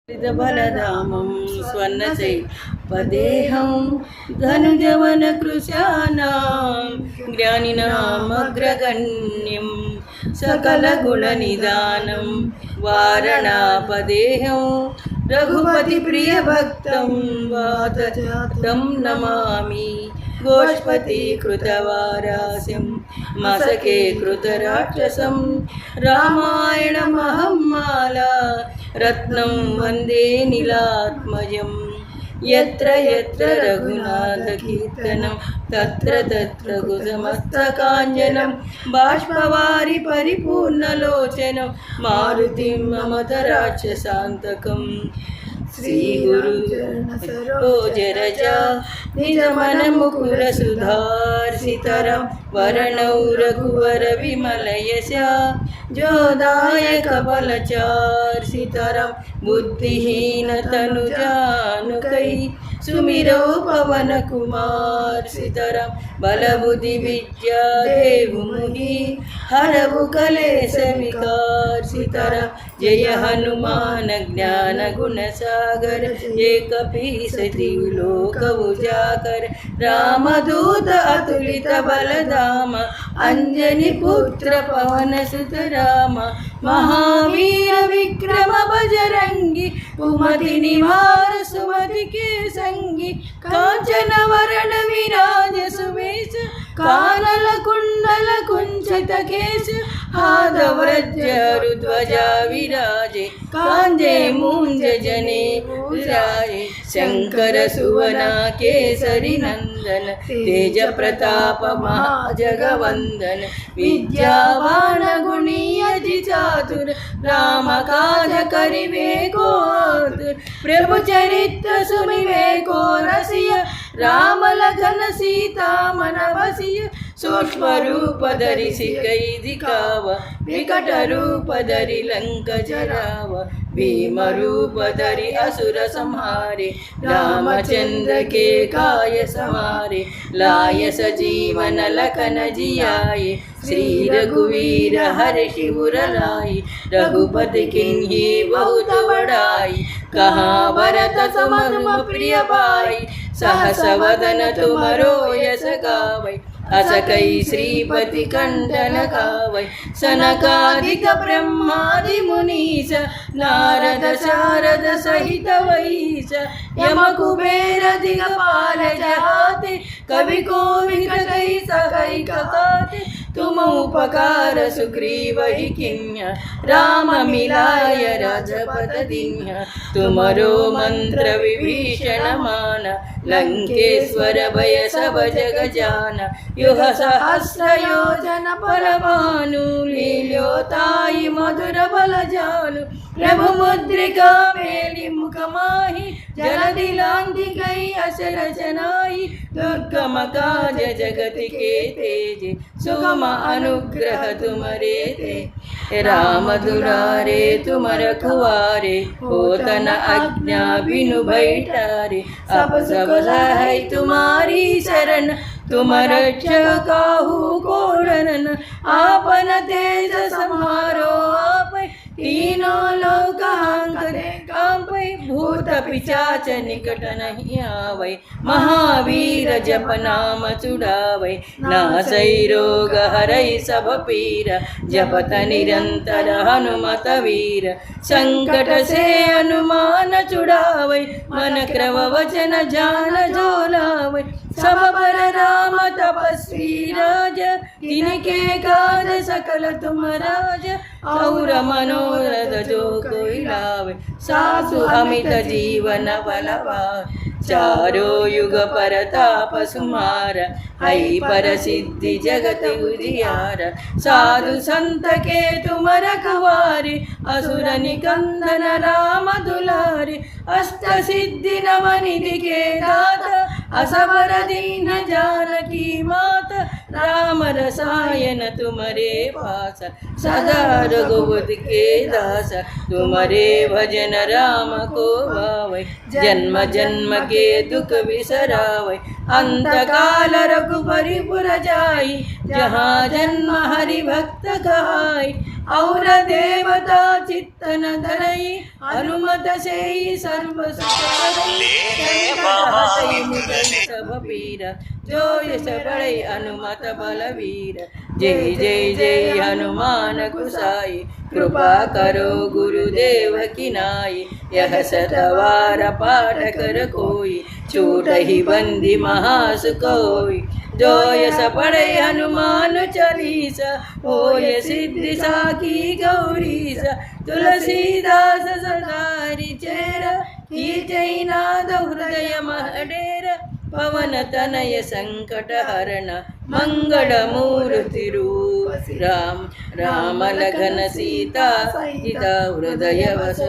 बलधामं स्वर्णशैपदेहं धनुजवनकृशानां ज्ञानिनामग्रगण्यं सकलगुणनिदानं वारणापदेहं रघुपतिप्रियभक्तं वातजातं नमामि। गोष्पतिकृतवारास्यं मसके कृतराक्षसं रामायणमहं माला रत्नं वन्दे नीलात्मजं। यत्र यत्र रघुनाथकीर्तनं तत्र तत्र कुसुमस्तकाञ्जनं बाष्पवारि परिपूर्णलोचनं मारुतिं नमत राक्षसान्तकम्। श्री गुरु सरोजरजा निजमनमुकुरसुधार्षितरं वरणौ रघुवर विमलयशा जोदायक बलचार्षितरं बुद्धिहीनतनुजानुकै सुमिरौ पवनकुमार्षितरं बलबुद्धिविद्या देवमुनि हरवु कलेशविकार्षितरं जय हनुमान ज्ञान गुणसागर एक पीसति लोक उजागर रामदूत अतुलित बलधाम अंजनी पुत्र पवन सुत राम महावीर विक्रम बजरंगी कुमति निवार सुमति के संगी कांचन वरण विराज सुमेश कानल कुंडल कुंचित केश हादव्रजरुध्वजा विराजे कांजे मूंज जने विराजे शंकर सुवना केसरी नंदन तेज प्रताप महाजगवंदन विद्यावान गुणीयति चातुर राम काज करिवे को आतुर प्रभु चरित्र सुनिवे को रसिय राम लगन सीता मन बसिय सूक्ष्म रूप धरि सिकई दिखाव विकट रूप धरि लंक जराव भीम रूप धरि असुर संहारे रामचंद्र के काय समारे लाय सजीवन लखन जियाए श्री रघुवीर हर्षि उर लाए रघुपति किन्ही बहुत बड़ाई कहाँ भरत सम प्रिय भाई सहस वदन तुमरो यस गावै अस कई श्रीपति कंठन गावै सनकादिक ब्रह्मादि मुनीश नारद शारद सहित वैश यम कुबेर दिगपाल जहाते कवि कोविद कई सकई कहाते तुम उपकार सुग्रीव ही किन्य राम मिलाय राजपद दिन्य तुमरो मंत्र विभीषण मान लंकेश्वर भय सब जग जान युग सहस्र योजन पर भानु लील्योताई मधुर बल जानु प्रभु मुद्रिका मेली मुख माही जलधि लांघि गई असर जनाई दुर्गम काज जगत के तेज सुगम अनुग्रह तुमरे ते राम दुलारे तुम रखवारे होतन आज्ञा बिनु बैठारे अब सब है तुम्हारी शरण तुम रक्षक काहू को डरन आपन तेज समारो आप तीनों लोक हांकते कांपै भूत पिशाच निकट नहीं आवै महावीर जप नाम चुड़ावै नासै रोग हरै सब पीर जपत निरंतर हनुमत वीर संकट से हनुमान छुड़ावै मन क्रम वचन जान जो लावै सब पर राम तपस्वी राज तिनके काज सकल तुम राज और मनोरथ जो कोई लावे सासु अमित जीवन बलवा चारो युग परताप सुमार हई पर सिद्धि जगत उजियार साधु संत के तुम रखवारे असुर निकंदन राम दुलारे अष्ट सिद्धि नव निधि के दाता असवर दीन जानकी मात राम रसायन तुम्हारे पास, सदा रघुपति के दास। तुम्हारे भजन राम को भावै, जन्म जन्म के दुख बिसरावै। अंत काल रघुपतिपुर जाई, जहाँ जन्म हरि भक्त कहाई। और देवता चित्तन धरई, हनुमत से सर्व सुख करई। सब पीर जो यश बड़े हनुमत बलवीर। जय जय जय हनुमान गुसाई, कृपा करो गुरुदेव की नाई। यह सतवार पाठ कर कोई, छूट ही बंदी महासुख होई। जो यश पढ़े हनुमान चालीसा, होय सिद्धि साखी गौरीसा। तुलसीदास सदारि चेर, कीजै नाद हृदय महडेर। पवन तनय संकट हरण, मंगल मूर्ति रूप। राम राम लखन सीता, सीता हृदय वस।